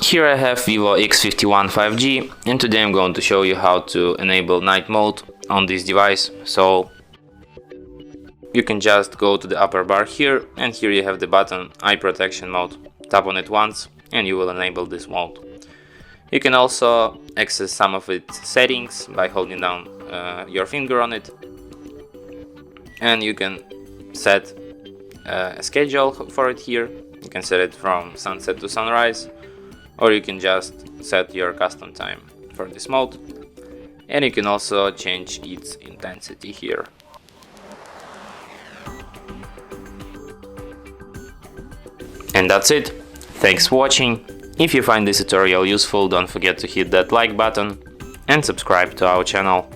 Here I have VIVO X51 5G, and today I'm going to show you how to enable night mode on this device. So you can just go to the upper bar here, and here you have the button Eye Protection Mode. Tap on it once and you will enable this mode. You can also access some of its settings by holding down your finger on it, and you can set a schedule for it here. You can set it from sunset to sunrise, or you can just set your custom time for this mode, and you can also change its intensity here. And that's it. Thanks for watching. If you find this tutorial useful, don't forget to hit that like button and subscribe to our channel.